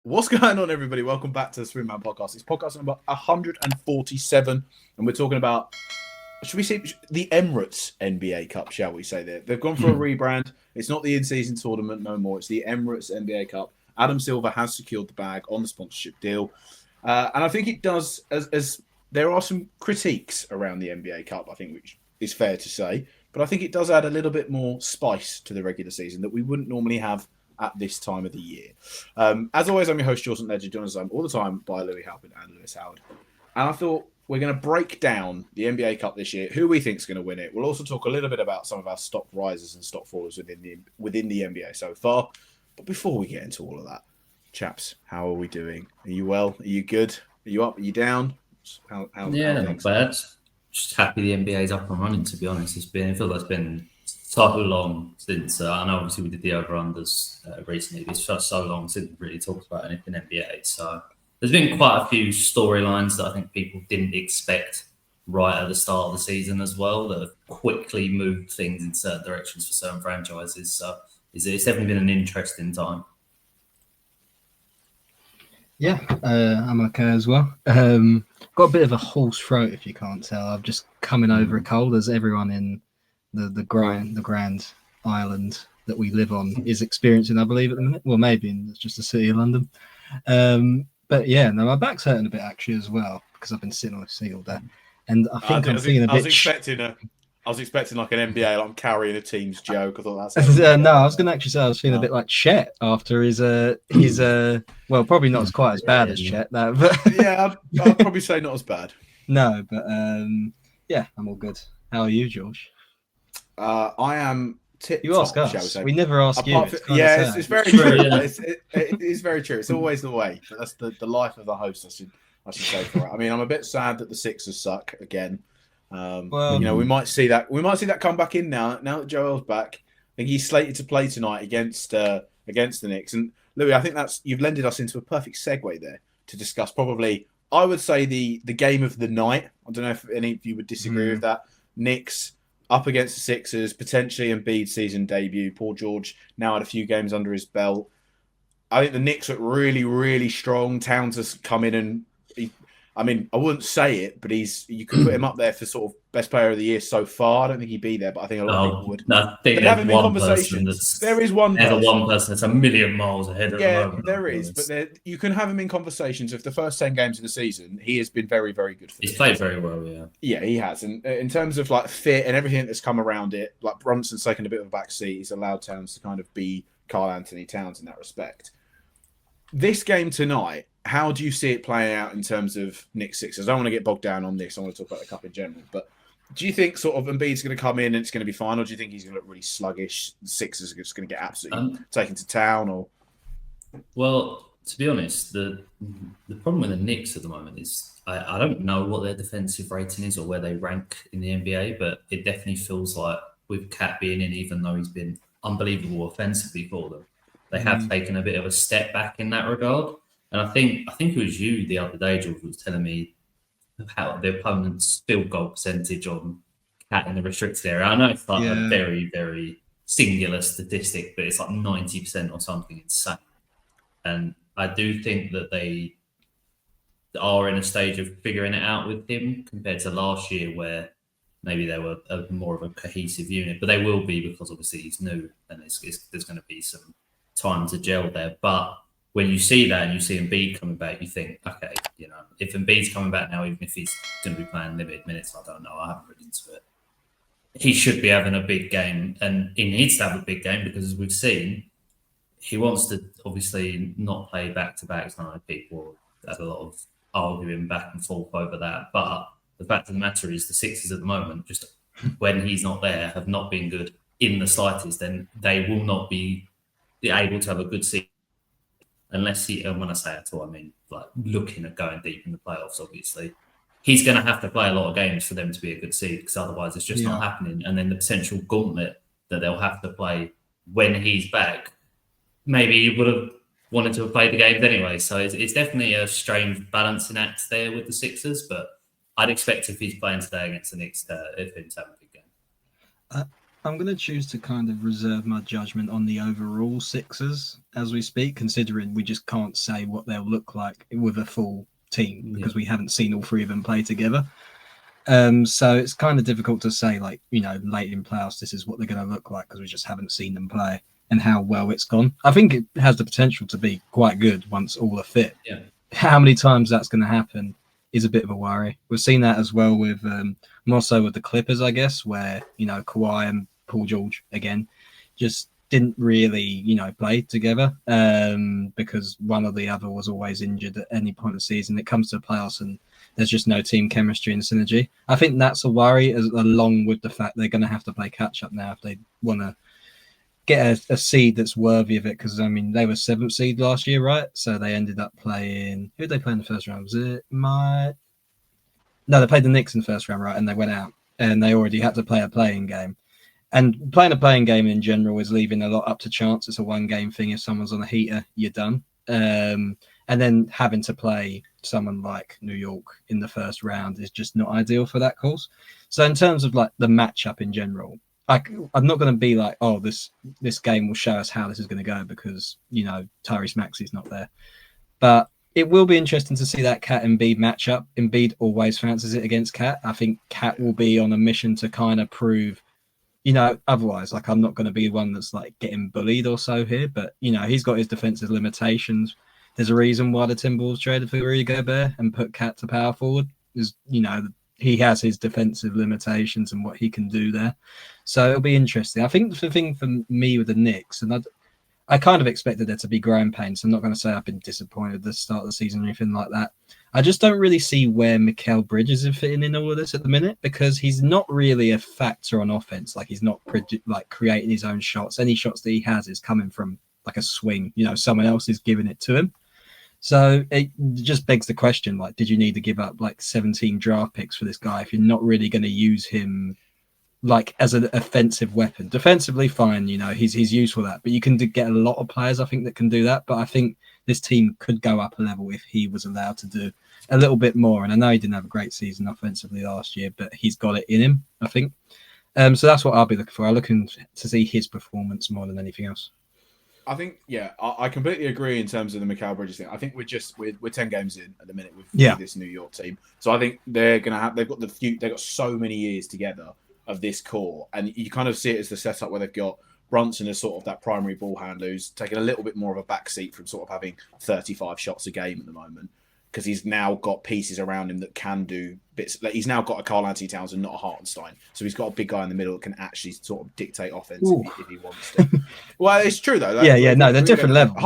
What's going on, everybody? Welcome back to the Swingman Podcast. It's podcast number 147, and we're talking about, should we say, the Emirates NBA Cup, shall we say that? They've gone for a rebrand. It's not the in-season tournament no more. It's the Emirates NBA Cup. Adam Silver has secured the bag on the sponsorship deal. And I think it does, as there are some critiques around the NBA Cup, I think, which is fair to say. But I think it does add a little bit more spice to the regular season that we wouldn't normally have at this time of the year. As always, I'm your host, Jordan Ledger, joined us all the time by Louis Halpin and Lewis Howard. And I thought we're going to break down the NBA Cup this year, who we think is going to win it. We'll also talk a little bit about some of our stock risers and stock fallers within the NBA so far. But before we get into all of that, chaps, how are we doing? Are you well? Are you good? Are you up? Are you down? How not bad. Just happy the NBA's up and running, to be honest. It feels like it's been so long since, I know obviously we did the over-unders recently, but it's just so long since we really talked about anything NBA. So there's been quite a few storylines that I think people didn't expect right at the start of the season as well, that have quickly moved things in certain directions for certain franchises. So it's definitely been an interesting time. Yeah, I'm okay as well. Got a bit of a hoarse throat, if you can't tell. I'm just coming over a cold, as everyone in the grand island that we live on is experiencing, I believe, at the minute. Well, maybe it's just the city of London. But yeah, no, my back's hurting a bit actually as well because I've been sitting on a seat all day, and I think I'm feeling a bit. I was expecting like an NBA, like I'm carrying a team's joke. I thought that's no. I was going to actually say I was feeling a bit like Chet after his well, probably not as quite as bad as Chet, no, but yeah, I'd probably say not as bad. No, but yeah, I'm all good. How are you, George? I am. You ask us. Shall we say? We never ask you. It's very true. It is very true. It's always the way. But that's the life of the host. I should say for it. I mean, I'm a bit sad that the Sixers suck again. Well, we might see that. We might see that come back in now. Now that Joel's back, I think he's slated to play tonight against the Knicks. And Louis, I think you've lended us into a perfect segue there to discuss probably, I would say, the game of the night. I don't know if any of you would disagree with that. Knicks up against the Sixers, potentially Embiid's season debut. Paul George now had a few games under his belt. I think the Knicks look really, really strong. Towns has come in and I wouldn't say it, but you could put him up there for sort of best player of the year so far. I don't think he'd be there, but I think a lot of people would. I think there's one person there's one person that's a million miles ahead of the moment. Yeah, there is, but you can have him in conversations. If the first 10 games of the season, he has been very, very good for He's played very well, yeah. Yeah, he has. And in terms of like fit and everything that's come around it, like Brunson's taken a bit of a back seat. He's allowed Towns to kind of be Karl Anthony Towns in that respect. This game tonight, how do you see it playing out in terms of Knicks Sixers? I don't want to get bogged down on this. I want to talk about the cup in general. But do you think sort of Embiid's going to come in and it's going to be fine, or do you think he's going to look really sluggish? The Sixers are just going to get absolutely taken to town? Or well, to be honest, the problem with the Knicks at the moment is I don't know what their defensive rating is or where they rank in the NBA, but it definitely feels like with Cat being in, even though he's been unbelievable offensively for them, they have taken a bit of a step back in that regard. And I think it was you the other day, George, was telling me how the opponent's field goal percentage on Cat in the restricted area. I know it's like a very, very singular statistic, but it's like 90% or something insane. And I do think that they are in a stage of figuring it out with him compared to last year where maybe they were more of a cohesive unit. But they will be because obviously he's new and there's going to be some time to gel there. But when you see that and you see Embiid coming back, you think, okay, if Embiid's coming back now, even if he's going to be playing limited minutes, I don't know, I haven't read into it. He should be having a big game, and he needs to have a big game because, as we've seen, he wants to obviously not play back-to-backs. I know people had a lot of arguing back and forth over that, but the fact of the matter is the Sixers at the moment, just when he's not there, have not been good in the slightest, then they will not be able to have a good season. Unless and when I say at all, I mean like looking at going deep in the playoffs, obviously. He's going to have to play a lot of games for them to be a good seed because otherwise it's just not happening. And then the potential gauntlet that they'll have to play when he's back, maybe he would have wanted to have played the games anyway. So it's definitely a strange balancing act there with the Sixers, but I'd expect if he's playing today against the Knicks, if him to have a big game. I'm going to choose to kind of reserve my judgment on the overall Sixers as we speak, considering we just can't say what they'll look like with a full team because we haven't seen all three of them play together. So it's kind of difficult to say, like, late in playoffs, this is what they're going to look like because we just haven't seen them play and how well it's gone. I think it has the potential to be quite good once all are fit. Yeah. How many times that's going to happen is a bit of a worry. We've seen that as well with more so with the Clippers, I guess, where, Kawhi and Paul George, again, just didn't really, play together because one or the other was always injured at any point of the season. It comes to the playoffs and there's just no team chemistry and synergy. I think that's a worry, along with the fact they're going to have to play catch-up now if they want to get a seed that's worthy of it, because they were 7th seed last year, right? So they ended up playing, who did they play in the first round? Was it no, they played the Knicks in the first round, right? And they went out and they already had to play a playing game, and playing a playing game in general is leaving a lot up to chance. It's a 1-game thing. If someone's on a heater, you're done. And then having to play someone like New York in the first round is just not ideal for that course. So in terms of like the matchup in general, I'm not going to be like, oh, this game will show us how this is going to go because, Tyrese Maxey's not there. But it will be interesting to see that Cat Embiid matchup. Embiid always fancies it against Cat. I think Cat will be on a mission to kind of prove, otherwise, like, I'm not going to be one that's like getting bullied or so here. But, he's got his defensive limitations. There's a reason why the Timberwolves traded for Rudy Gobert and put Cat to power forward. Is, he has his defensive limitations and what he can do there. So it'll be interesting. I think the thing for me with the Knicks, and I kind of expected there to be growing pains. I'm not going to say I've been disappointed at the start of the season or anything like that. I just don't really see where Mikal Bridges is fitting in all of this at the minute, because he's not really a factor on offense. Like, he's not creating his own shots. Any shots that he has is coming from like a swing. Someone else is giving it to him. So it just begs the question, like, did you need to give up like 17 draft picks for this guy if you're not really going to use him like as an offensive weapon? Defensively, fine, he's useful for that, but you can get a lot of players, I think, that can do that. But I think this team could go up a level if he was allowed to do a little bit more. And I know he didn't have a great season offensively last year, but he's got it in him, I think. So that's what I'll be looking for. I'm looking to see his performance more than anything else. I think, I completely agree in terms of the Mikal Bridges thing. I think we're 10 games in at the minute with this New York team. So I think they've got so many years together of this core, and you kind of see it as the setup where they've got Brunson as sort of that primary ball handler who's taken a little bit more of a backseat from sort of having 35 shots a game at the moment, because he's now got pieces around him that can do bits. Like, he's now got a Karl-Anthony Towns and not a Hartenstein. So he's got a big guy in the middle that can actually sort of dictate offense if he wants to. Well, it's true, though. No, they're different levels.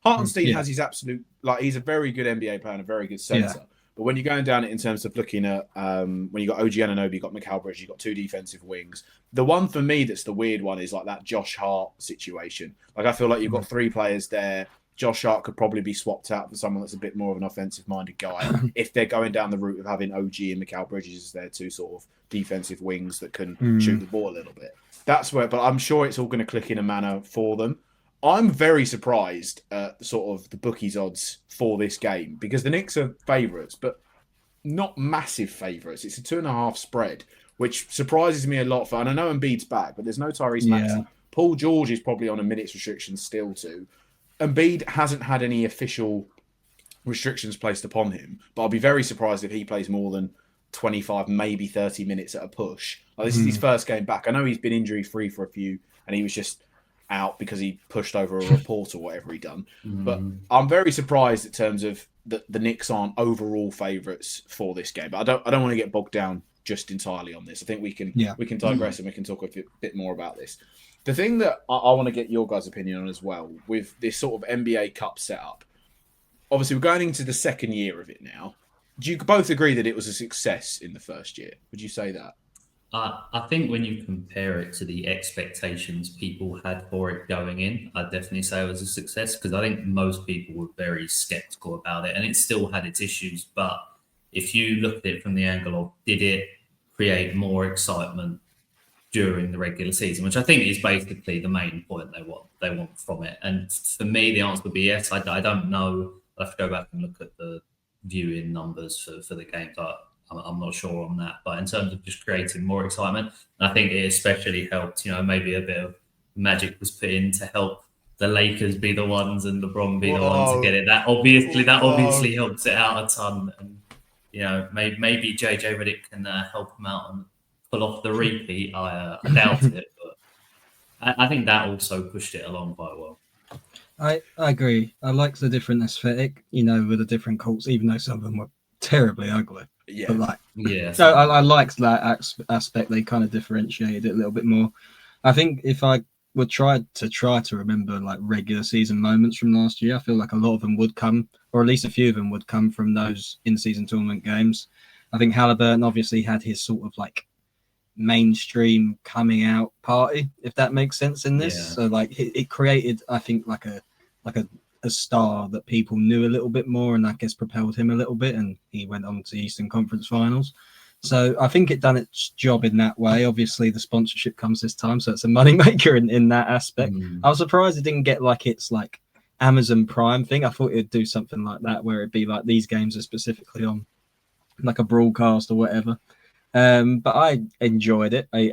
Hartenstein has his absolute... Like, he's a very good NBA player and a very good center. Yeah. But when you're going down it in terms of looking at... when you got OG Anunoby, you got Mikal Bridges, you got 2 defensive wings. The one for me that's the weird one is like that Josh Hart situation. Like, I feel like you've got 3 players there. Josh Hart could probably be swapped out for someone that's a bit more of an offensive-minded guy if they're going down the route of having OG and Mikal Bridges as their 2 sort of defensive wings that can shoot the ball a little bit. That's where, but I'm sure it's all going to click in a manner for them. I'm very surprised at sort of the bookies odds for this game, because the Knicks are favourites, but not massive favourites. It's a 2.5 spread, which surprises me a lot. And I know Embiid's back, but there's no Tyrese Maxey. Paul George is probably on a minutes restriction still too. Embiid hasn't had any official restrictions placed upon him, but I'll be very surprised if he plays more than 25, maybe 30 minutes at a push. Like, this is his first game back. I know he's been injury-free for a few, and he was just out because he pushed over a report or whatever he done. But I'm very surprised in terms of the Knicks aren't overall favourites for this game. But I don't want to get bogged down just entirely on this. I think we can digress and we can talk a bit more about this. The thing that I want to get your guys' opinion on as well, with this sort of NBA Cup setup, obviously we're going into the second year of it now. Do you both agree that it was a success in the first year? Would you say that? I think when you compare it to the expectations people had for it going in, I'd definitely say it was a success, because I think most people were very skeptical about it, and it still had its issues. But if you look at it from the angle of, did it create more excitement during the regular season, which I think is basically the main point they want from it. And for me, the answer would be yes. I don't know. I'll have to go back and look at the viewing numbers for the games. I'm not sure on that. But in terms of just creating more excitement, I think it especially helped. Maybe a bit of magic was put in to help the Lakers be the ones and LeBron be the one to get it. That obviously helps it out a ton. And maybe JJ Redick can help him out and pull off the repeat. I doubt it, but I think that also pushed it along quite well. I agree. I like the different aesthetic, with the different cults, even though some of them were terribly ugly. Yeah. But yeah. So I liked that aspect. They kind of differentiated it a little bit more. I think if I would try to remember regular season moments from last year, I feel like a lot of them would come, or at least a few of them would come from those in-season tournament games. I think Halliburton obviously had his sort of mainstream coming out party, if that makes sense in this. Yeah. So it created, I think, a star that people knew a little bit more, and I guess propelled him a little bit, and he went on to Eastern Conference Finals. So I think it done its job in that way. Obviously, the sponsorship comes this time, so it's a moneymaker in that aspect. I was surprised it didn't get its Amazon Prime thing. I thought it'd do something like that, where it'd be these games are specifically on a broadcast or whatever. But I enjoyed it. I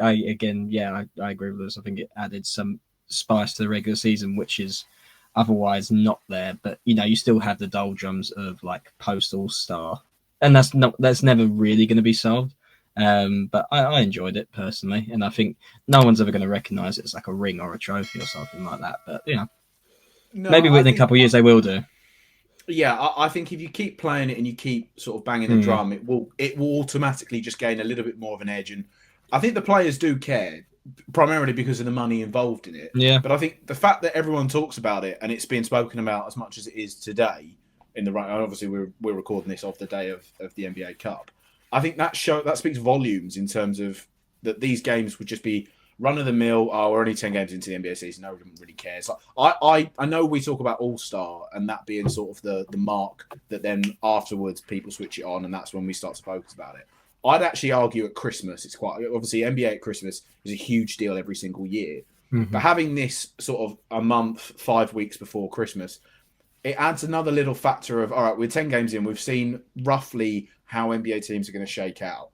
agree with this. I think it added some spice to the regular season, which is otherwise not there. But you still have the doldrums of post All-Star, and that's never really going to be solved. But I enjoyed it personally, and I think no one's ever going to recognize it as a ring or a trophy or something like that. But maybe within a couple of years they will do. Yeah, I think if you keep playing it and you keep sort of banging the drum, it will automatically just gain a little bit more of an edge. And I think the players do care, primarily because of the money involved in it. Yeah. But I think the fact that everyone talks about it and it's being spoken about as much as it is today, obviously we're recording this off the day of the NBA Cup. I think that speaks volumes in terms of that these games would just be run-of-the-mill. We're only 10 games into the NBA season. No one really cares. I know we talk about All-Star and that being sort of the mark that then afterwards people switch it on, and that's when we start to focus about it. I'd actually argue at Christmas, it's quite obviously NBA at Christmas is a huge deal every single year. But having this sort of a month, 5 weeks before Christmas, it adds another little factor of, all right, we're 10 games in. We've seen roughly how NBA teams are going to shake out.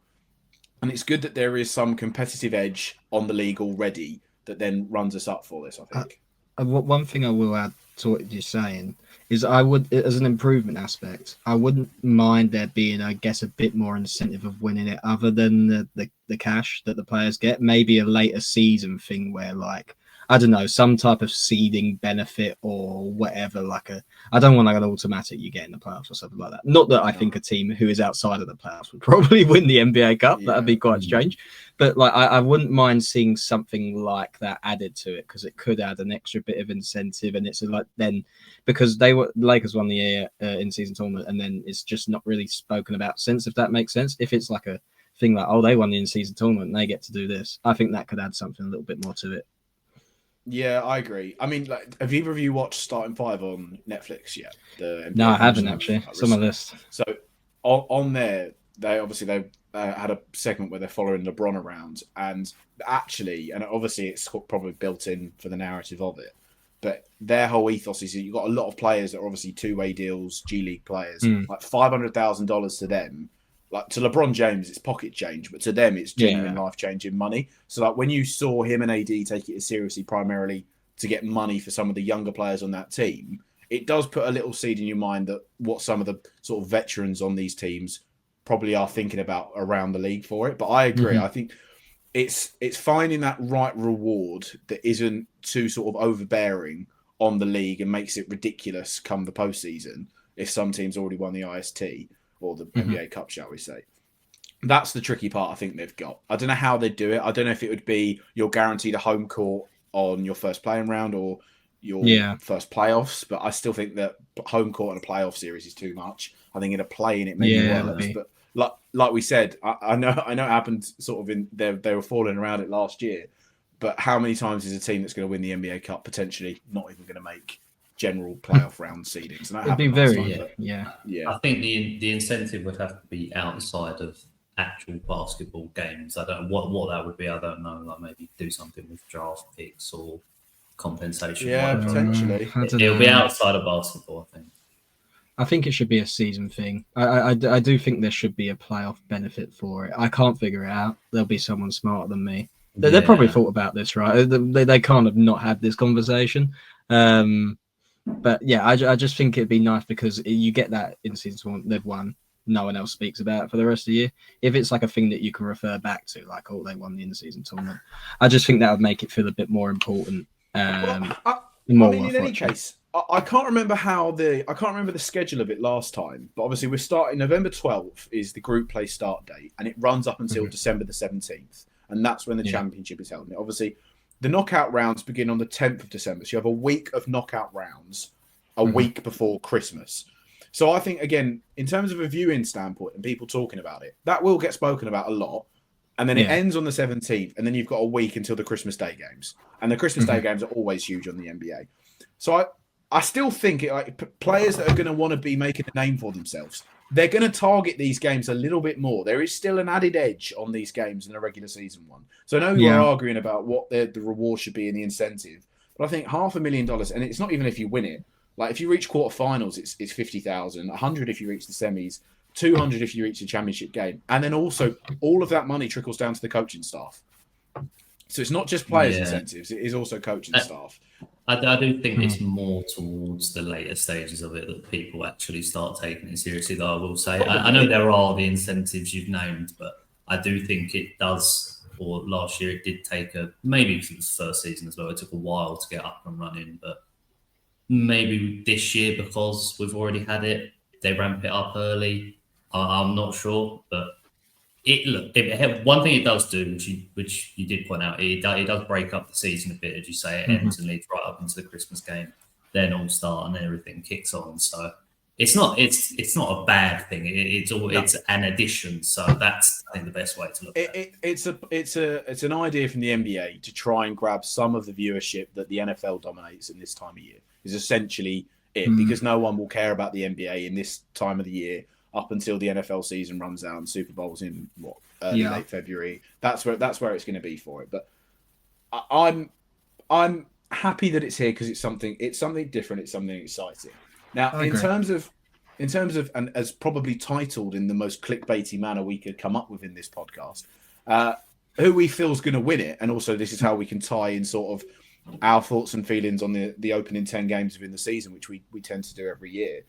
And it's good that there is some competitive edge on the league already that then runs us up for this, I think. One thing I will add to what you're saying is I would, as an improvement aspect, I wouldn't mind there being, I guess, a bit more incentive of winning it other than the cash that the players get. Maybe a later season thing where I don't know, some type of seeding benefit or whatever, I don't want an automatic you get in the playoffs or something like that. Not that I think a team who is outside of the playoffs would probably win the NBA Cup. Yeah. That'd be quite strange. But I wouldn't mind seeing something like that added to it, because it could add an extra bit of incentive. And it's then because Lakers won the in-season tournament, and then it's just not really spoken about since, if that makes sense. If it's a thing they won the in-season tournament and they get to do this, I think that could add something a little bit more to it. Yeah, I agree. I mean, have either of you watched Starting Five on Netflix yet? No, I haven't actually. It's on my list. So on there, they had a segment where they're following LeBron around, and obviously it's probably built in for the narrative of it, but their whole ethos is that you've got a lot of players that are obviously two-way deals, G League players, $500,000 to them. To LeBron James, it's pocket change, but to them, it's genuine life-changing money. So, when you saw him and AD take it as seriously, primarily to get money for some of the younger players on that team, it does put a little seed in your mind that what some of the sort of veterans on these teams probably are thinking about around the league for it. But I agree. I think it's finding that right reward that isn't too sort of overbearing on the league and makes it ridiculous come the postseason if some teams already won the IST. Or the NBA Cup, shall we say. That's the tricky part I think they've got. I don't know how they'd do it. I don't know if it would be you're guaranteed a home court on your first playing round or your first playoffs, but I still think that home court in a playoff series is too much. I think in a play-in it may be worse. But like we said, I know it happened sort of they were falling around it last year, but how many times is a team that's going to win the NBA Cup potentially not even going to make general playoff round seedings? And it'd be very I think the incentive would have to be outside of actual basketball games. I don't know what that would be. I don't know. Maybe do something with draft picks or compensation. Yeah, potentially. It'll be outside of basketball, I think. I think it should be a season thing. I do think there should be a playoff benefit for it. I can't figure it out. There'll be someone smarter than me. They probably thought about this, right? They can't have not had this conversation. But yeah, I just think it'd be nice because you get that in season one, they've won. No one else speaks about it for the rest of the year. If it's like a thing that you can refer back to, like, oh, they won the in-season tournament, I just think that would make it feel a bit more important. In any case, I can't remember the schedule of it last time, but obviously we're starting November 12th is the group play start date, and it runs up until December the 17th, and that's when the championship is held. And obviously, the knockout rounds begin on the 10th of December, so you have a week of knockout rounds, a week before Christmas. So I think, again, in terms of a viewing standpoint and people talking about it, that will get spoken about a lot. And then it ends on the 17th, and then you've got a week until the Christmas Day games. And the Christmas Day games are always huge on the NBA. So I still think players that are going to want to be making a name for themselves, they're going to target these games a little bit more. There is still an added edge on these games than a regular season one. So I know you are arguing about what the reward should be and the incentive, but I think $500,000, and it's not even if you win it. Like if you reach quarterfinals, it's 50,000, 100 if you reach the semis, 200 if you reach the championship game, and then also all of that money trickles down to the coaching staff. So it's not just players' incentives; it is also coaching staff. I do think it's more towards the later stages of it that people actually start taking it seriously. Though I will say, I know there are the incentives you've named, but I do think it does. Or last year it did take maybe because it was first season as well. It took a while to get up and running, but. Maybe this year because we've already had it, they ramp it up early. I'm not sure, but one thing it does do, which you did point out, it does break up the season a bit, as you say. It ends and leads right up into the Christmas game, then All Star and everything kicks on. So it's not a bad thing. It's an addition. So that's, I think, the best way to look at it. It's an idea from the NBA to try and grab some of the viewership that the NFL dominates in this time of year. Is essentially it, because no one will care about the NBA in this time of the year up until the NFL season runs out and Super Bowl's in late February. That's where it's going to be for it. But I'm happy that it's here because it's something different. It's something exciting. Now, in terms of, and as probably titled in the most clickbaity manner we could come up with in this podcast, who we feel is going to win it, and also this is how we can tie in sort of our thoughts and feelings on the opening 10 games within the season, which we tend to do every year.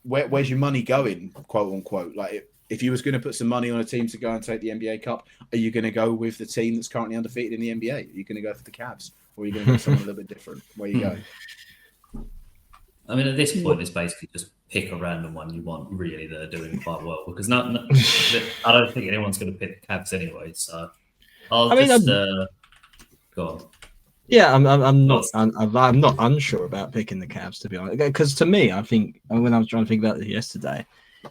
Where's your money going, quote unquote? Like if you was going to put some money on a team to go and take the NBA Cup, are you going to go with the team that's currently undefeated in the NBA? Are you going to go for the Cavs, or are you going to go someone a little bit different? Where you go? I mean, at this point, it's basically just pick a random one you want, really, that are doing quite well. Because I don't think anyone's going to pick the Cavs anyway. So go on. Yeah, I'm not unsure about picking the Cavs, to be honest. Because to me, I think when I was trying to think about it yesterday,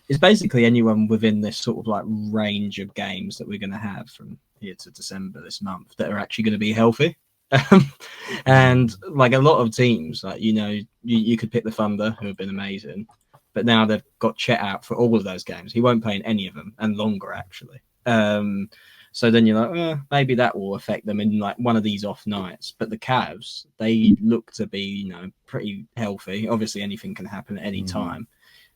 it's basically anyone within this sort of like range of games that we're going to have from here to December this month that are actually going to be healthy. And like a lot of teams, like you could pick the Thunder, who have been amazing, but now they've got Chet out for all of those games. He won't play in any of them, and longer actually. So then you're like, maybe that will affect them in like one of these off nights. But the Cavs, they look to be, pretty healthy. Obviously, anything can happen at any time,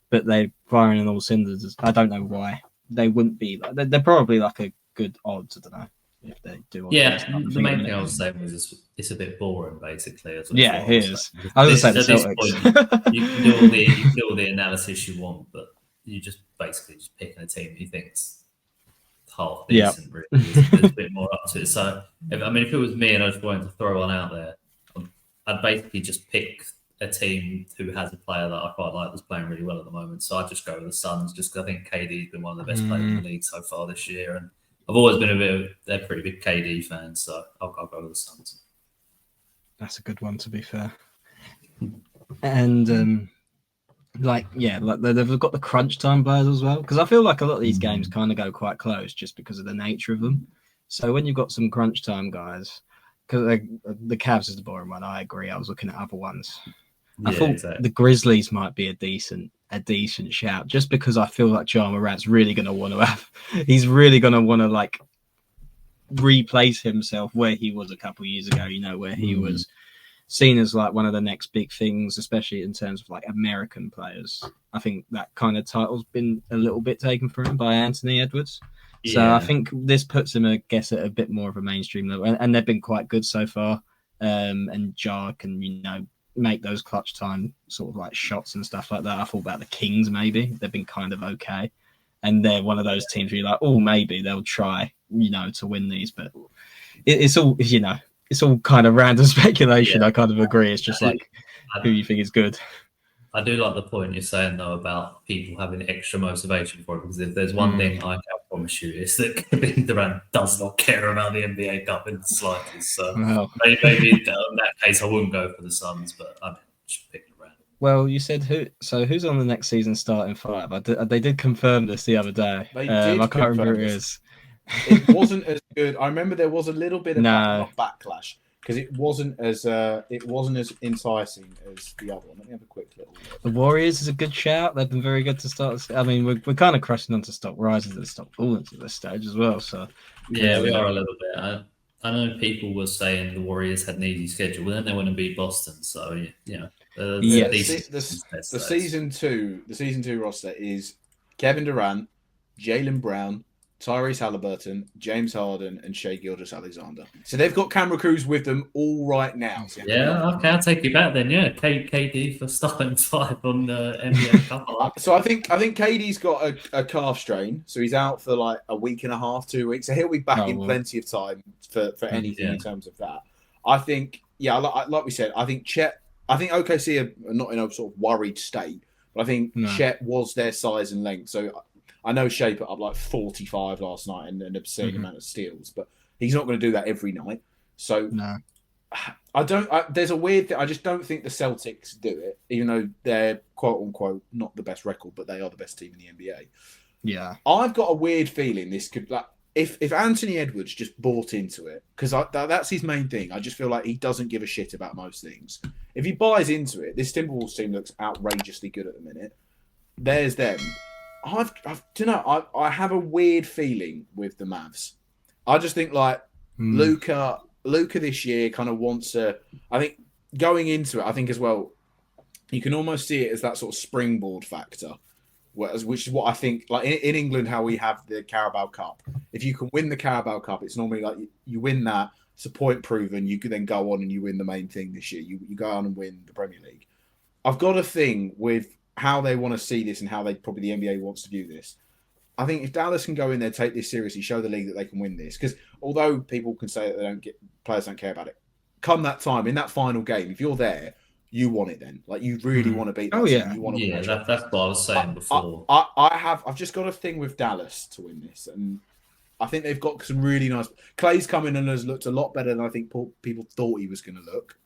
but they're firing on all cylinders. I don't know why they wouldn't be. They're probably like a good odds. I don't know if they do. Yeah, the main thing I was saying was it's a bit boring, basically. As well. Yeah, it is. I was going to say the Celtics. Point, you can do all the analysis you want, but you just basically just picking a team you think's half decent, really. There's a bit more up to it. So, if it was me and I just wanted to throw one out there, I'd basically just pick a team who has a player that I quite like that's playing really well at the moment. So I'd just go with the Suns, just because I think KD's been one of the best players in the league so far this year. And I've always been they're pretty big KD fans, so I'll go with the Suns. That's a good one, to be fair. And they've got the crunch time players as well, because I feel like a lot of these games kind of go quite close just because of the nature of them. So when you've got some crunch time guys, because the Cavs is the boring one, I agree. I was looking at other ones. I thought the Grizzlies might be a decent shout, just because I feel like Ja Morant's really going to want to he's really going to want to like replace himself where he was a couple of years ago. Where he was seen as like one of the next big things, especially in terms of like American players. I think that kind of title's been a little bit taken from him by Anthony Edwards. So I think this puts him, I guess, at a bit more of a mainstream level, and they've been quite good so far. And Jar can, make those clutch time sort of like shots and stuff like that. I thought about the Kings, maybe they've been kind of okay, and they're one of those teams where you're like, oh, maybe they'll try, to win these, but it's all, it's all kind of random speculation. I kind of agree. It's just like who you think is good. I do like the point you're saying, though, about people having extra motivation for it, because if there's one thing I can promise you, is that Kevin Durant does not care about the NBA Cup in the slightest. So maybe in that case, I wouldn't go for the Suns, but I'm just picking around. Well, you said who? So who's on the next season starting five? They did confirm this the other day. They did. I can't remember who it is. It wasn't as good. I remember there was a little bit of backlash. Because it wasn't as enticing as the other one. Let me have a quick little look. The Warriors is a good shout. They've been very good to start. I mean, we're kind of crushing on to stop rising and stop falling at this stage as well. So yeah, we are a little bit. I know people were saying the Warriors had an easy schedule, but then they want to beat Boston. So the season two roster is Kevin Durant, Jaylen Brown, Tyrese Halliburton, James Harden, and Shai Gilgeous-Alexander. So they've got camera crews with them all right now. Okay, I'll take you back then. Yeah, KD for starting five on the NBA Cup. So I think KD's got a calf strain, so he's out for like a week and a half, 2 weeks. So he'll be back in plenty of time for anything in terms of that. I think, like we said, I think OKC are not in a sort of worried state, but I think Chet was their size and length. So I know Shai put up like 45 last night and an obscene amount of steals, but he's not going to do that every night. So there's a weird thing. I just don't think the Celtics do it, even though they're quote unquote not the best record, but they are the best team in the NBA. Yeah. I've got a weird feeling this could, like, if Anthony Edwards just bought into it, because that's his main thing. I just feel like he doesn't give a shit about most things. If he buys into it, this Timberwolves team looks outrageously good at the minute. There's them. I don't know. I have a weird feeling with the Mavs. I just think like Luka this year kind of wants to. I think going into it, I think as well, you can almost see it as that sort of springboard factor, which is what I think. Like in England, how we have the Carabao Cup. If you can win the Carabao Cup, it's normally like you win that. It's a point proven. You can then go on and you win the main thing this year. You go on and win the Premier League. I've got a thing with how they want to see this and how the NBA wants to view this. I think if Dallas can go in there, take this seriously, show the league that they can win this, because although people can say that players don't care about it, come that time in that final game, if you're there, you want it then. Like you really want to beat. Oh yeah, you want to win. That's what I was saying before. I've just got a thing with Dallas to win this, and I think they've got some really nice. Clay's come in and has looked a lot better than I think people thought he was going to look.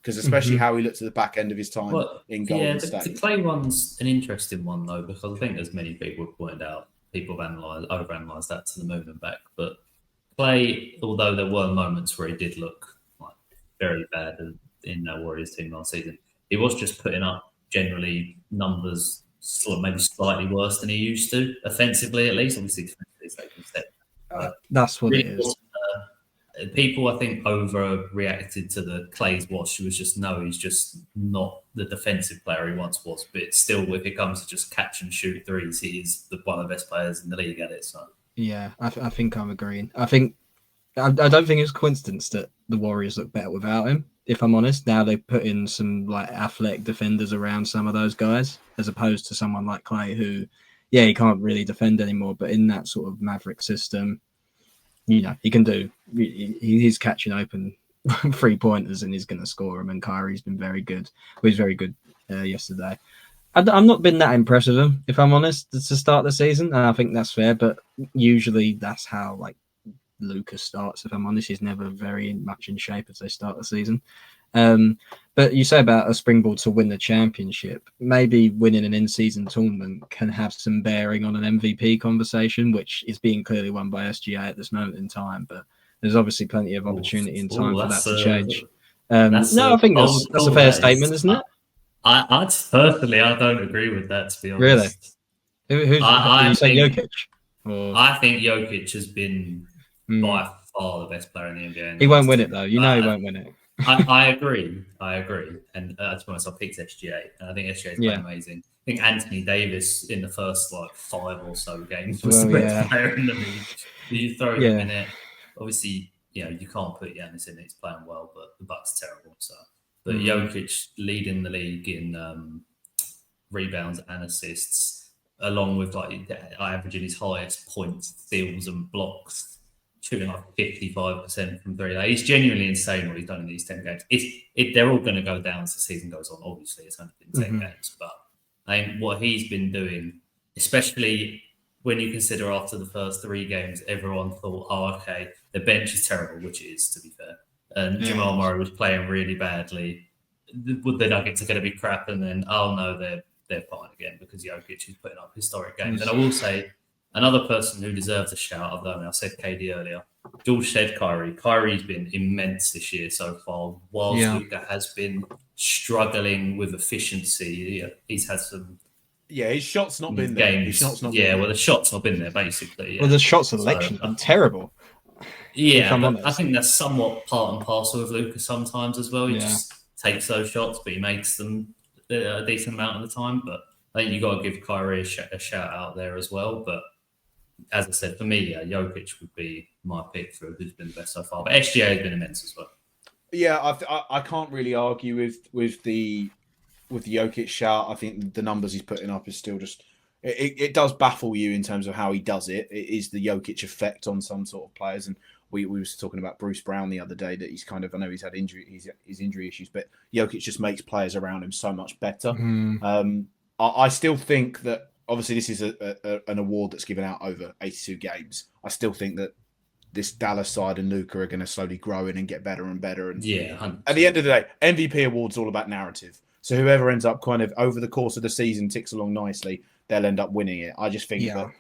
Because especially how he looked at the back end of his time in Golden State. The Clay one's an interesting one, though, because I think, as many people have pointed out, people have overanalyzed that to the moon and back. But Clay, although there were moments where he did look like very bad in the Warriors team last season, he was just putting up generally numbers maybe slightly worse than he used to, offensively at least. Obviously, defensively, he's taken a step. That's what it is. People, I think, overreacted to the Clay's wash. He was just, he's just not the defensive player he once was. But still, if it comes to just catch and shoot threes, he is one of the best players in the league at it. So yeah, I think I'm agreeing. I don't think it's a coincidence that the Warriors look better without him. If I'm honest, now they put in some like athletic defenders around some of those guys, as opposed to someone like Clay, who, he can't really defend anymore. But in that sort of Maverick system, he can do. He's catching open 3-pointers and he's going to score them. And Kyrie's been very good. He was very good yesterday. I've not been that impressed with him, if I'm honest, to start the season. And I think that's fair. But usually that's how like Lucas starts. If I'm honest, he's never very much in shape as they start the season. But you say about a springboard to win the championship, maybe winning an in-season tournament can have some bearing on an MVP conversation, which is being clearly won by SGA at this moment in time. But there's obviously plenty of opportunity and time for that to change. I think that's a fair statement, isn't it? I personally, I don't agree with that, to be honest. Really? Who's you say Jokic? Or... I think Jokic has been by far the best player in the NBA. He won't win it, though. He won't win it. I agree. And to be honest, I picked SGA, and I think SGA is playing Yeah. amazing. I think Anthony Davis in the first 5 or so games was Well, the best yeah. player in the league. You throw him Yeah. in it. Obviously, you can't put Giannis in it. He's playing well, but the Bucks are terrible. So, but Jokic leading the league in rebounds and assists, along with averaging his highest points, steals, and blocks, shooting 55% from three. He's genuinely insane what he's done in these 10 games. They're all going to go down as the season goes on. Obviously, it's only been 10 games, but what he's been doing, especially when you consider after the first 3 games, everyone thought, oh, okay, the bench is terrible, which it is, to be fair. And Jamal Murray was playing really badly. The Nuggets are going to be crap, and then, oh no, they're fine again because Jokic is putting up historic games. And I will say, another person who deserves a shout, although I said KD earlier, George said Kyrie. Kyrie's been immense this year so far, whilst Luka has been struggling with efficiency. He's had some... Yeah, his shot's not been there. Games. His shot's not yeah, been well, the shot's not been there, basically. Yeah. Well, the shot selection's been terrible. Yeah, but I think that's somewhat part and parcel of Luka sometimes as well. He just takes those shots, but he makes them a decent amount of the time. But I think you got to give Kyrie a shout out there as well. But as I said, for me, Jokic would be my pick for who's been the best so far. But SGA has been immense as well. Yeah, I can't really argue with the Jokic shout. I think the numbers he's putting up is still just... It does baffle you in terms of how he does it. It is the Jokic effect on some sort of players. And we were talking about Bruce Brown the other day, that he's kind of... I know he's had his injury issues, but Jokic just makes players around him so much better. I still think that, obviously, this is an award that's given out over 82 games. I still think that this Dallas side and Luka are going to slowly grow in and get better and better. And yeah, 100%. At the end of the day, MVP award's all about narrative. So whoever ends up kind of over the course of the season ticks along nicely, they'll end up winning it. I just think that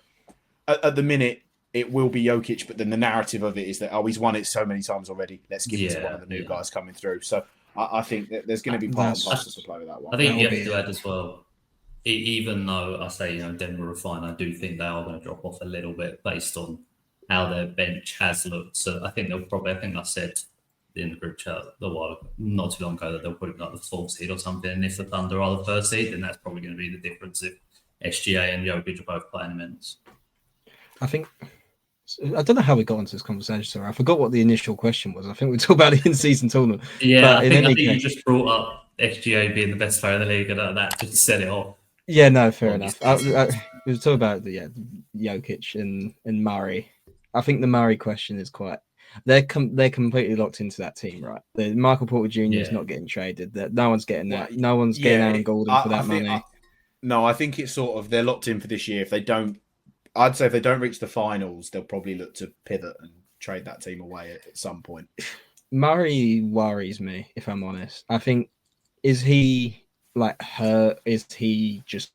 at the minute it will be Jokic, but then the narrative of it is that, oh, he's won it so many times already. Let's give it to one of the new guys coming through. So I think that there's going to be part and parcel to play with that one. I think you have to add as well, even though I say, Denver are fine, I do think they are going to drop off a little bit based on how their bench has looked. So I think I think I said in the group chat not too long ago, that they'll put it like the 4th seed or something. And if the Thunder are the 1st seed, then that's probably going to be the difference if SGA and Jokic are both playing immense. I don't know how we got into this conversation, sorry. I forgot what the initial question was. I think we talked about it in season tournament. Yeah, but I think you just brought up SGA being the best player in the league, and that just set it off. Yeah, no, fair enough. We were talking about Jokic and Murray. I think the Murray question is they're completely locked into that team, right? The Michael Porter Jr. is not getting traded. That no one's getting that. No one's getting Aaron Gordon for that money. I think it's sort of they're locked in for this year. I'd say if they don't reach the finals, they'll probably look to pivot and trade that team away at some point. Murray worries me, if I'm honest. I think, is he hurt? Is he just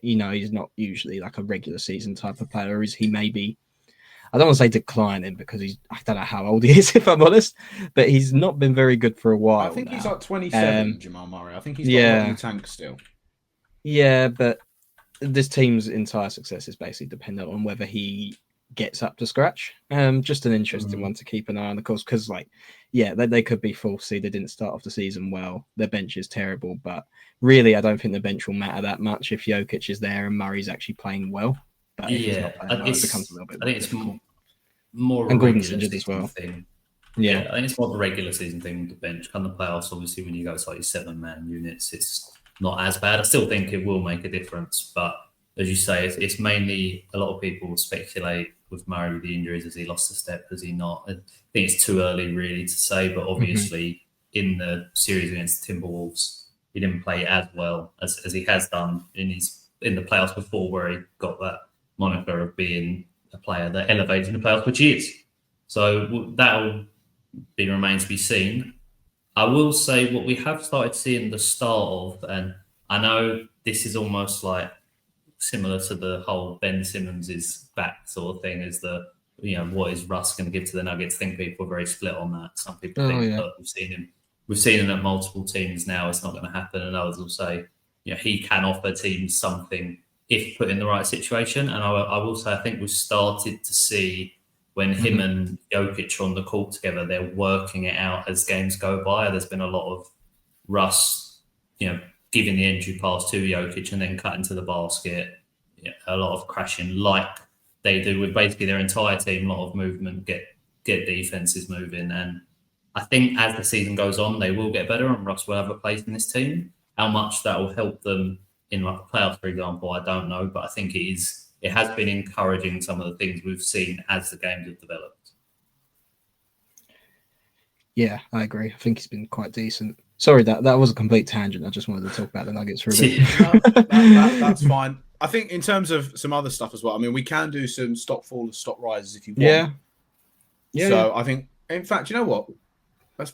he's not usually like a regular season type of player? Or is he maybe, I don't want to say declining because I don't know how old he is, if I'm honest, but he's not been very good for a while. I think now. He's like 27, Jamal Murray. I think he's got a lot in the tank still. Yeah, but this team's entire success is basically dependent on whether he gets up to scratch. Just an interesting one to keep an eye on, of course, because they could be 4th seed. They didn't start off the season well. Their bench is terrible, but really, I don't think the bench will matter that much if Jokic is there and Murray's actually playing well. But if he's not playing well, it becomes a little bit. I think it's more and Gordon's injured as well. Thing. Yeah, I think it's more of a regular season thing with the bench. Come the playoffs, obviously, when you go to your 7-man units, it's not as bad. I still think it will make a difference, but as you say, it's mainly a lot of people speculate with Murray with the injuries. Has he lost a step? Has he not? I think it's too early really to say, but obviously in the series against the Timberwolves, he didn't play as well as he has done in the playoffs before, where he got that moniker of being a player that elevates in the playoffs, which he is. So that'll remains to be seen. I will say what we have started seeing the start of, and I know this is almost like similar to the whole Ben Simmons is back sort of thing, is what is Russ going to give to the Nuggets? I think people are very split on that. Some people think that we've seen him at multiple teams now, it's not going to happen, and others will say he can offer teams something if put in the right situation. And I will say I think we've started to see when him and Jokic are on the court together, they're working it out as games go by. There's been a lot of Russ, giving the entry pass to Jokic and then cutting to the basket. A lot of crashing, like they do with basically their entire team. A lot of movement, get defenses moving, and I think as the season goes on, they will get better, and Russ will have a place in this team. How much that will help them in like a playoffs, for example, I don't know, but I think it has been encouraging some of the things we've seen as the games have developed. Yeah, I agree. I think he's been quite decent. Sorry, that was a complete tangent. I just wanted to talk about the Nuggets for a bit. That's fine. I think in terms of some other stuff as well, I mean, we can do some stock fall and stock rises if you want. Yeah. So I think, in fact, you know what? Let's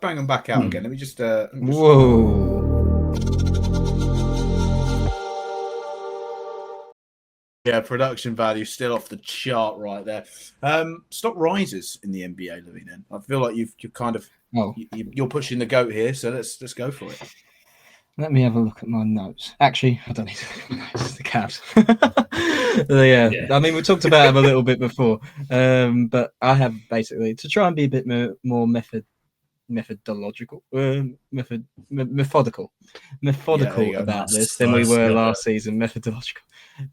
bang them back out again. Let me just. Whoa. Yeah, production value still off the chart right there. Stock rises in the NBA, Louis. Then I feel like you've kind of you're pushing the goat here, so let's go for it. Let me have a look at my notes. Actually, I don't need to look at my notes. The Cavs. Yeah, I mean, we talked about them a little bit before, but I have basically to try and be a bit more methodical about this than we were last season. Methodological.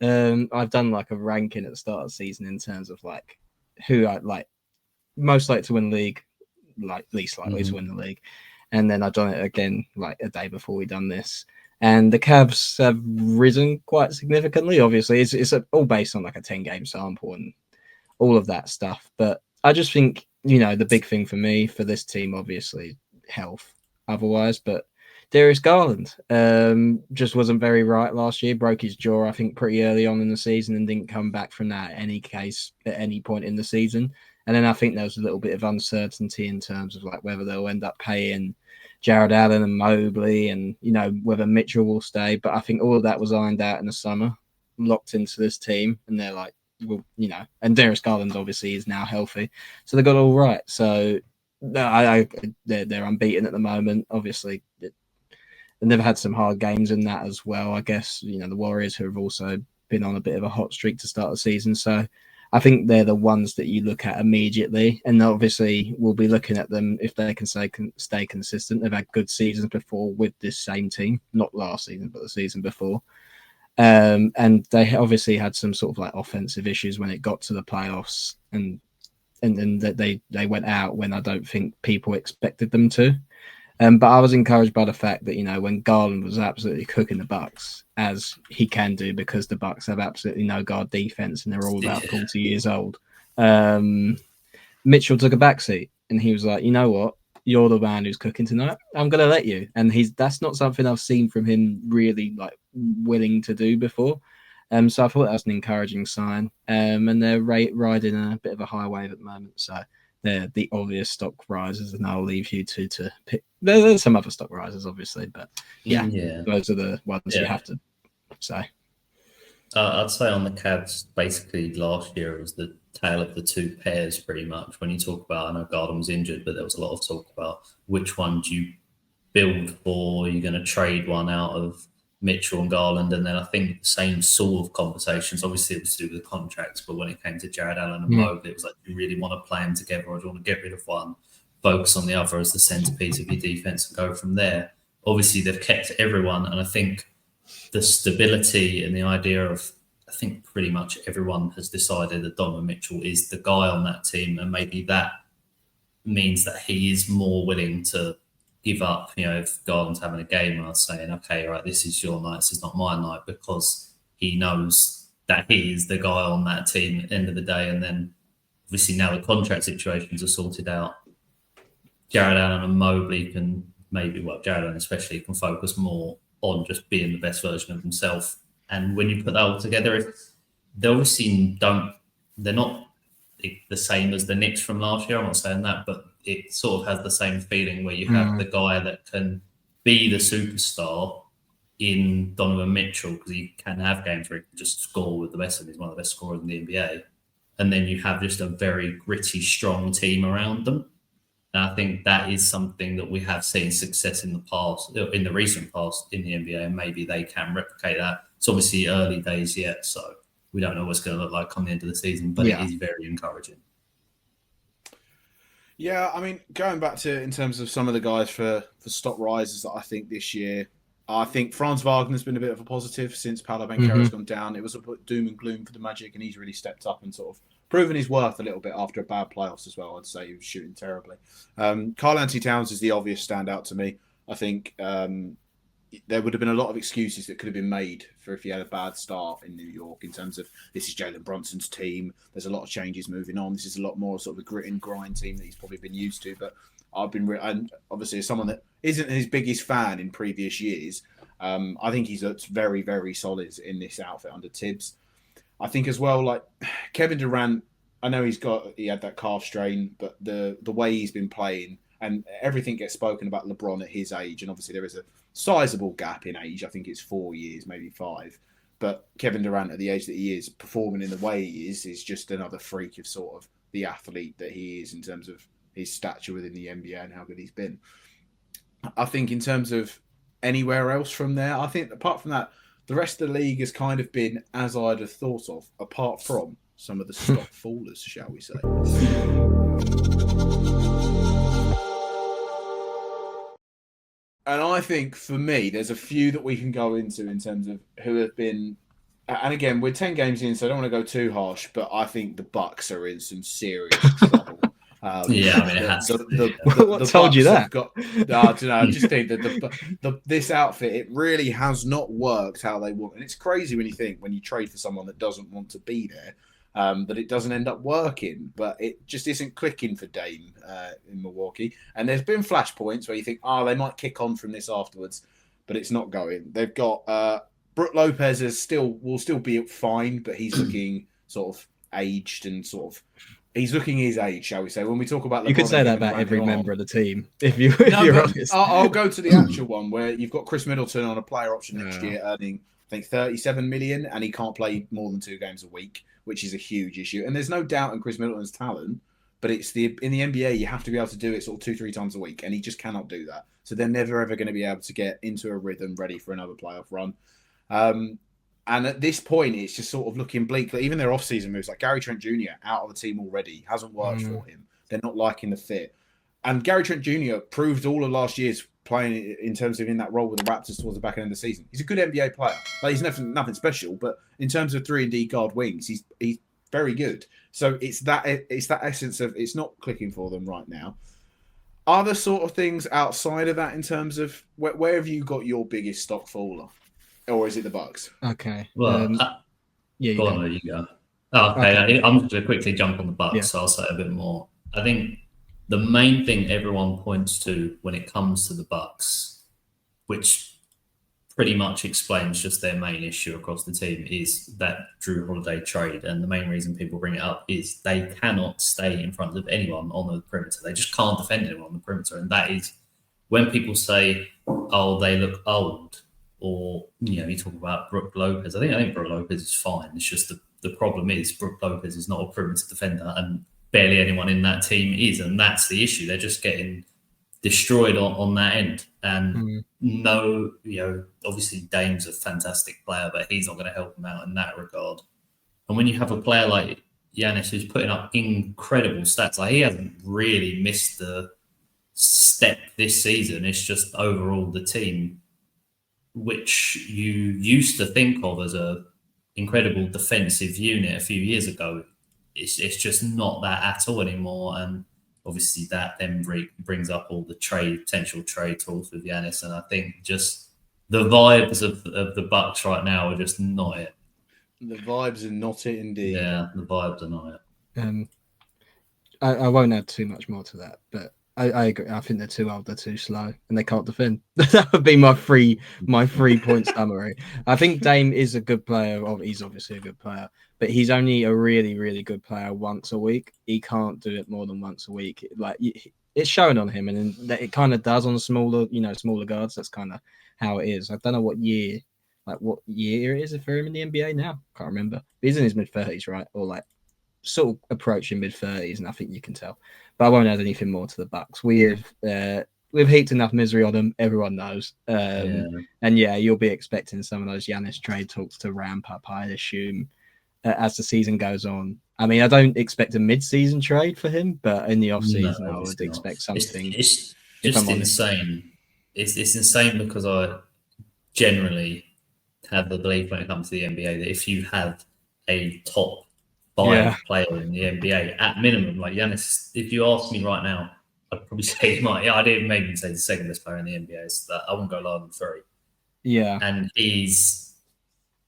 I've done like a ranking at the start of the season in terms of like who I like most likely to win the league, like least likely to win the league, and then I've done it again like a day before we done this. And the Cavs have risen quite significantly. Obviously, it's all based on like a 10-game sample and all of that stuff. But I just think, the big thing for me for this team, obviously, health. Otherwise, but Darius Garland just wasn't very right last year. Broke his jaw, I think, pretty early on in the season and didn't come back from that at any point in the season. And then I think there was a little bit of uncertainty in terms of like whether they'll end up paying Jared Allen and Mobley and, whether Mitchell will stay. But I think all of that was ironed out in the summer, locked into this team. And they're like, well, and Darius Garland obviously is now healthy. So they got all right. So they're unbeaten at the moment. Obviously, they've had some hard games in that as well. I guess, the Warriors who have also been on a bit of a hot streak to start the season. So I think they're the ones that you look at immediately. And obviously we'll be looking at them if they can stay consistent. They've had good seasons before with this same team, not last season, but the season before. And they obviously had some sort of like offensive issues when it got to the playoffs and that they went out when I don't think people expected them to. But I was encouraged by the fact that, when Garland was absolutely cooking the Bucks, as he can do because the Bucks have absolutely no guard defense and they're all about 40 years old. Mitchell took a backseat and he was like, you know what? You're the man who's cooking tonight. I'm going to let you. And that's not something I've seen from him really like willing to do before. So I thought that was an encouraging sign. And they're riding a bit of a high wave at the moment. So they're the obvious stock rises, and I'll leave you to pick. There's some other stock rises, obviously, but those are the ones you have to say. I'd say on the Cavs, basically last year was the tale of the two pairs, pretty much. When you talk about, I know Garden was injured, but there was a lot of talk about which one do you build for? Are you going to trade one out of Mitchell and Garland? And then I think the same sort of conversations, obviously it was to do with the contracts, but when it came to Jared Allen and Mobley, it was like, do you really want to play them together or do you want to get rid of one, focus on the other as the centerpiece of your defense and go from there? Obviously they've kept everyone, and I think the stability and the idea of, I think pretty much everyone has decided that Donovan Mitchell is the guy on that team, and maybe that means that he is more willing to give up, if Garland's having a game, I was saying, okay, right, this is your night, this is not my night, because he knows that he is the guy on that team at the end of the day. And then obviously now the contract situations are sorted out. Jared Allen and Mobley can Jared Allen especially can focus more on just being the best version of himself. And when you put that all together, they obviously they're not the same as the Knicks from last year, I'm not saying that, but it sort of has the same feeling where you have the guy that can be the superstar in Donovan Mitchell, because he can have games where he can just score with the best of them. He's one of the best scorers in the NBA. And then you have just a very gritty, strong team around them. And I think that is something that we have seen success in the recent past in the NBA, and maybe they can replicate that. It's obviously early days yet, so we don't know what's going to look like on the end of the season, but it is very encouraging. Yeah, I mean, going back to in terms of some of the guys for stock rises that I think this year, I think Franz Wagner's been a bit of a positive since Paolo Banchero's gone down. It was a bit doom and gloom for the Magic, and he's really stepped up and sort of proven his worth a little bit after a bad playoffs as well. I'd say he was shooting terribly. Karl Anthony Towns is the obvious standout to me. I think there would have been a lot of excuses that could have been made for if he had a bad start in New York in terms of this is Jalen Brunson's team. There's a lot of changes moving on. This is a lot more sort of a grit and grind team that he's probably been used to. But I've been, and obviously, as someone that isn't his biggest fan in previous years, I think he's looked very, very solid in this outfit under Tibbs. I think as well, like Kevin Durant, I know he had that calf strain, but the way he's been playing and everything gets spoken about LeBron at his age, and obviously there is a sizable gap in age. I think it's 4 years, maybe 5. But Kevin Durant, at the age that he is, performing in the way he is just another freak of sort of the athlete that he is in terms of his stature within the NBA and how good he's been. I think in terms of anywhere else from there, I think apart from that, the rest of the league has kind of been as I'd have thought of, apart from some of the stock fallers, shall we say. And I think for me, there's a few that we can go into in terms of who have been. And again, we're 10 games in, so I don't want to go too harsh, but I think the Bucks are in some serious trouble. Yeah, I mean, it has what told you that? I don't know. I just think that this outfit, it really has not worked how they want. And it's crazy when you trade for someone that doesn't want to be there, that it doesn't end up working. But it just isn't clicking for Dame in Milwaukee. And there's been flashpoints where you think, they might kick on from this afterwards, but it's not going. They've got Brook Lopez will still be fine, but he's looking sort of aged and sort of. He's looking his age, shall we say? When we talk about, you could say that about every member of the team, if you're honest. I'll go to the actual one where you've got Chris Middleton on a player option next year, earning I think 37 million, and he can't play more than 2 games a week, which is a huge issue. And there's no doubt in Chris Middleton's talent, but in the NBA you have to be able to do it sort of 2-3 times a week, and he just cannot do that. So they're never ever going to be able to get into a rhythm ready for another playoff run. And at this point, it's just sort of looking bleak. Like even their off-season moves, like Gary Trent Jr. out of the team already, hasn't worked for him. They're not liking the fit. And Gary Trent Jr. proved all of last year's playing in terms of in that role with the Raptors towards the back end of the season. He's a good NBA player. Like he's nothing special, but in terms of 3-and-D guard wings, he's very good. So it's that essence of it's not clicking for them right now. Other sort of things outside of that in terms of where have you got your biggest stock faller? Or is it the Bucks? Okay. Well, go on, there you go. Okay. I'm just going to quickly jump on the Bucks, so I'll say a bit more. I think the main thing everyone points to when it comes to the Bucks, which pretty much explains just their main issue across the team, is that Drew Holiday trade. And the main reason people bring it up is they cannot stay in front of anyone on the perimeter. They just can't defend anyone on the perimeter. And that is when people say, they look old. Or, you talk about Brook Lopez. I think Brook Lopez is fine. It's just the problem is Brook Lopez is not a perimeter defender, and barely anyone in that team is, and that's the issue. They're just getting destroyed on that end. And obviously Dame's a fantastic player, but he's not going to help him out in that regard. And when you have a player like Giannis who's putting up incredible stats, like he hasn't really missed the step this season. It's just overall the team, which you used to think of as a incredible defensive unit a few years ago, it's just not that at all anymore. And obviously that then brings up all the potential trade talks with Giannis. And I think just the vibes of the Bucks right now are just not it. The vibes are not it indeed. Yeah, the vibes are not it. I won't add too much more to that, but I agree. I think they're too old, they're too slow, and they can't defend. That would be my 3-point summary. I think Dame is a good player. He's obviously a good player, but he's only a really, really good player once a week. He can't do it more than once a week. Like it's shown on him, and it kind of does on smaller guards. That's kind of how it is. I don't know what year it is for him in the NBA now. Can't remember. But he's in his mid-30s, right? Or like sort of approaching mid-30s, and I think you can tell. But I won't add anything more to the Bucks. We've heaped enough misery on them. Everyone knows. And you'll be expecting some of those Giannis trade talks to ramp up, I assume, as the season goes on. I mean, I don't expect a mid-season trade for him, but in the off-season, No, I would obviously not. expect something. It's If just I'm honest, insane. It's insane because I generally have the belief when it comes to the NBA that if you have a top yeah, five player in the NBA at minimum, like Giannis, if you ask me right now, I'd probably say I didn't maybe say the second best player in the NBA. So that I wouldn't go lower than 3. yeah, And he's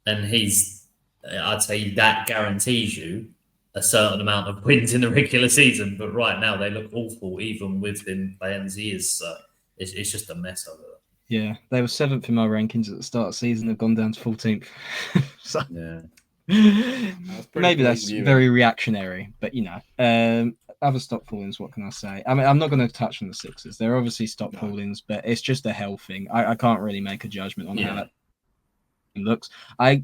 I'd say that guarantees you a certain amount of wins in the regular season. But right now they look awful, even with him playing as he is. So it's just a mess over there. yeah. They were 7th in my rankings at the start of the season. They've gone down to 14th. So Yeah. pretty maybe bleak that's viewing. very reactionary, but other stop fallings. What can I say? I mean, I'm not going to touch on the Sixers. They're obviously stop fallings, but it's just a health thing. I can't really make a judgment on how that looks. I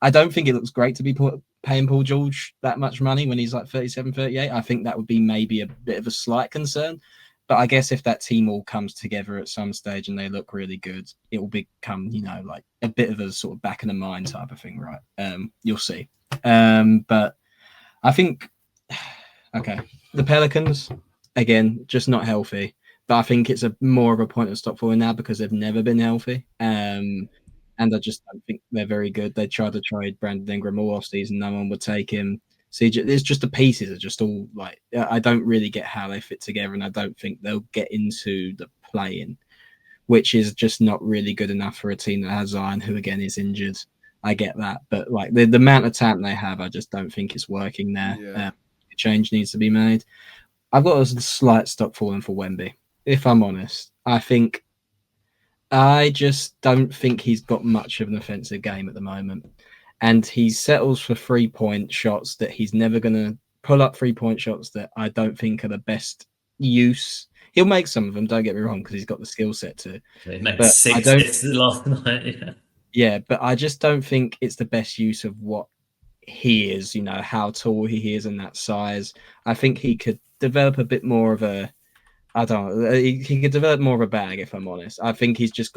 don't think it looks great to be paying Paul George that much money when he's like 37, 38. I think that would be maybe a bit of a slight concern. But I guess if that team all comes together at some stage and they look really good, it will become, like a bit of a sort of back in the mind type of thing, right? You'll see. But I think, okay, the Pelicans, again, just not healthy. But I think it's more of a point of stop falling now because they've never been healthy. And I just don't think they're very good. They tried to trade Brandon Ingram all off season. No one would take him. CJ, it's just the pieces are just all like, I don't really get how they fit together, and I don't think they'll get into the play-in, which is just not really good enough for a team that has Zion, who again is injured. I get that, but like the amount of talent they have, I just don't think it's working there. Yeah. Change needs to be made. I've got a slight stop falling for Wemby, if I'm honest. I just don't think he's got much of an offensive game at the moment. And he settles for 3-point shots that he's never going to pull up 3-point shots that I don't think are the best use. He'll make some of them, don't get me wrong, because he's got the skill set to. He made But 6 hits last night. Yeah. Yeah, but I just don't think it's the best use of what he is, how tall he is and that size. I think he could develop a bit more of a, I don't know, he could develop more of a bag, if I'm honest. I think he just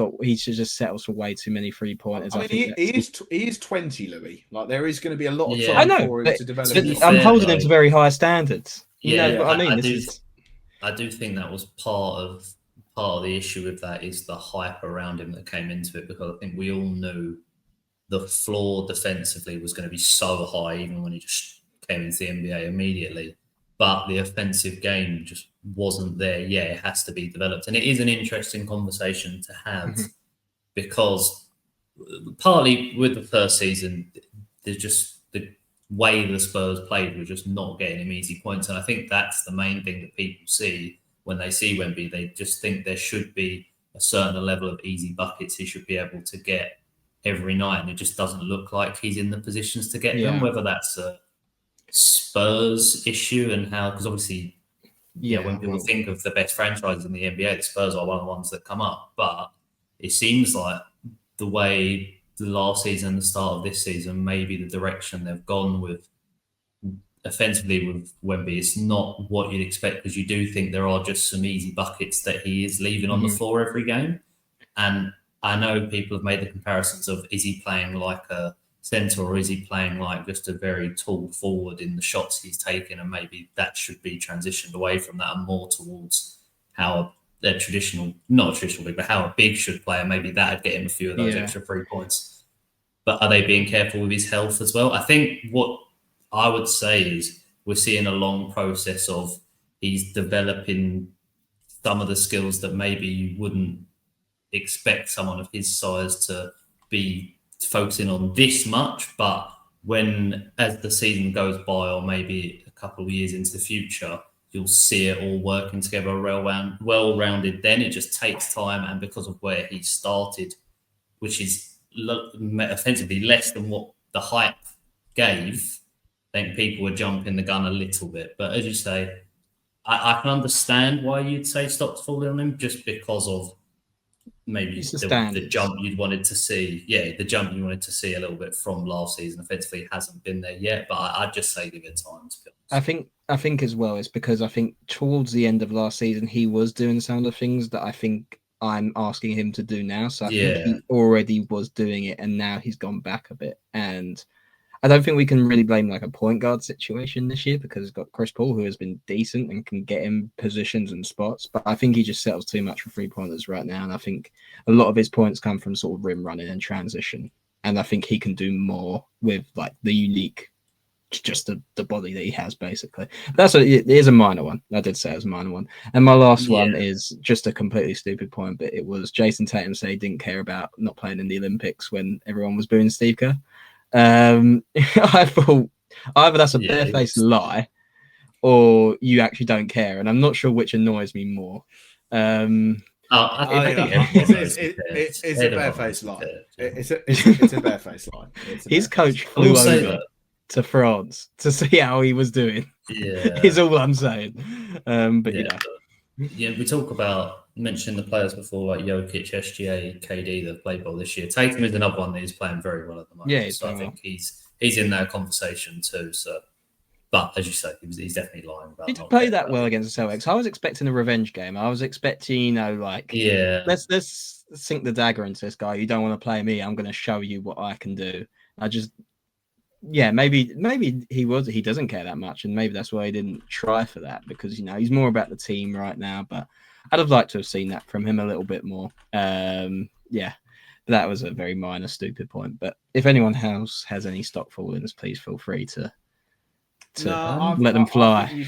settles for way too many 3-pointers. I mean, he is 20, Louis. Like, there is going to be a lot of Yeah. time I know, for him but to develop. to be his fair, I'm holding him like- to very high standards. You know what I mean? I do think that was part of the issue with that is the hype around him that came into it, because I think we all knew the floor defensively was going to be so high even when he just came into the NBA immediately. But the offensive game just wasn't there. Yeah, it has to be developed. And it is an interesting conversation to have because partly with the first season, there's just the way the Spurs played were just not getting him easy points. And I think that's the main thing that people see when they see Wemby. They just think there should be a certain level of easy buckets he should be able to get every night. And it just doesn't look like he's in the positions to get them, whether that's a Spurs issue and how, because obviously, when people think of the best franchises in the NBA, the Spurs are one of the ones that come up. But it seems like the way the last season and the start of this season, maybe the direction they've gone with offensively with Wemby, it's not what you'd expect, because you do think there are just some easy buckets that he is leaving on the floor every game. And I know people have made the comparisons of, is he playing like a centre or is he playing like just a very tall forward in the shots he's taking, and maybe that should be transitioned away from that and more towards how they're not traditional big, but how a big should play, and maybe that'd get him a few of those extra 3 points. But are they being careful with his health as well? I think what I would say is we're seeing a long process of he's developing some of the skills that maybe you wouldn't expect someone of his size to be focusing on this much, but as the season goes by, or maybe a couple of years into the future, you'll see it all working together well-rounded. Then it just takes time, and because of where he started, which is offensively less than what the hype gave, I think people were jumping the gun a little bit. But as you say, I can understand why you'd say stop falling on him, just because of maybe the jump you'd wanted to see. Yeah, the jump you wanted to see a little bit from last season offensively hasn't been there yet, but I'd just say give it time, to be honest. I think as well, it's because I think towards the end of last season, he was doing some of the things that I think I'm asking him to do now. So I think he already was doing it, and now he's gone back a bit. And I don't think we can really blame like a point guard situation this year because it's got Chris Paul, who has been decent and can get in positions and spots. But I think he just settles too much for 3-pointers right now. And I think a lot of his points come from sort of rim running and transition. And I think he can do more with like the unique, just the body that he has, basically. It is a minor one. I did say it was a minor one. And my last one is just a completely stupid point, but it was Jason Tatum said he didn't care about not playing in the Olympics when everyone was booing Steve Kerr. I thought either that's a barefaced lie or you actually don't care, and I'm not sure which annoys me more. I think it's a barefaced lie. It's a barefaced lie. His coach flew over to France to see how he was doing. Yeah, is all I'm saying. But we talk about mentioning the players before, like Jokic, SGA, KD that played well this year. Tatum is another one that is playing very well at the moment. Yeah, so I think he's in that conversation too. So, but as you say, he's definitely lying about. He didn't play that well against the Celtics. I was expecting a revenge game. I was expecting, let's sink the dagger into this guy. You don't want to play me. I'm going to show you what I can do. Maybe he doesn't care that much, and maybe that's why he didn't try for that, because he's more about the team right now. But I'd have liked to have seen that from him a little bit more. That was a very minor, stupid point. But if anyone else has any stock fallings, please feel free to let them fly.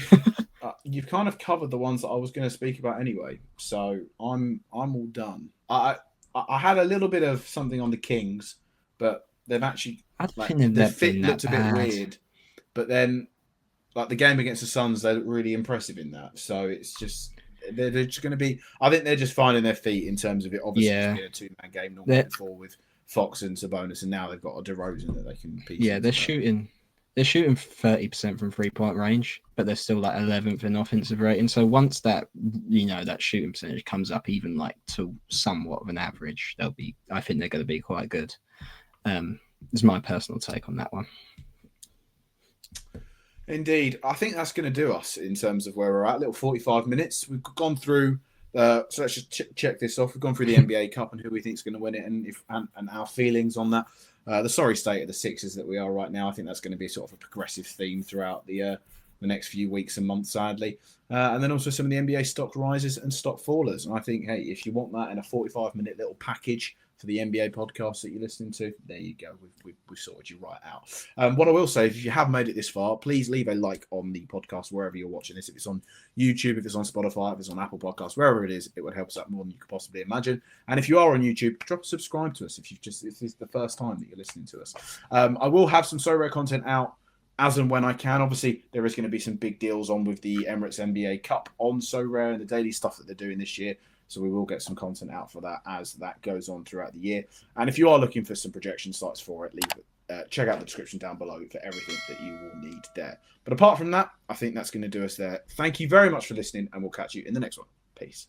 You've kind of covered the ones that I was going to speak about anyway, so I'm all done. I had a little bit of something on the Kings, but they've actually their fit looked a bit weird. But then, like the game against the Suns, they look really impressive in that. So it's just they're just going to be. I think they're just finding their feet in terms of it. Obviously, it's been a two-man game normally before with Fox and Sabonis, and now they've got a DeRozan that they can piece. Yeah, they're shooting 30% from 3-point range, but they're still like 11th in offensive rating. So once that that shooting percentage comes up even like to somewhat of an average, I think they're going to be quite good. Is my personal take on that one. Indeed. I think that's going to do us in terms of where we're at. A little 45 minutes. We've gone through, so let's just check this off. We've gone through the NBA Cup and who we think is going to win it and our feelings on that. The sorry state of the Sixers that we are right now. I think that's going to be sort of a progressive theme throughout the next few weeks and months, sadly. And then also some of the NBA stock rises and stock fallers. And I think, hey, if you want that in a 45-minute little package for the NBA podcast that you're listening to, there you go. We've sorted you right out. What I will say is, if you have made it this far, please leave a like on the podcast wherever you're watching this. If it's on YouTube, if it's on Spotify, if it's on Apple Podcasts, wherever it is, it would help us out more than you could possibly imagine. And if you are on YouTube, drop a subscribe to us if this is the first time that you're listening to us. I will have some So Rare content out as and when I can. Obviously, there is going to be some big deals on with the Emirates NBA Cup on So Rare and the daily stuff that they're doing this year. So we will get some content out for that as that goes on throughout the year. And if you are looking for some projection sites for it, check out the description down below for everything that you will need there. But apart from that, I think that's going to do us there. Thank you very much for listening, and we'll catch you in the next one. Peace.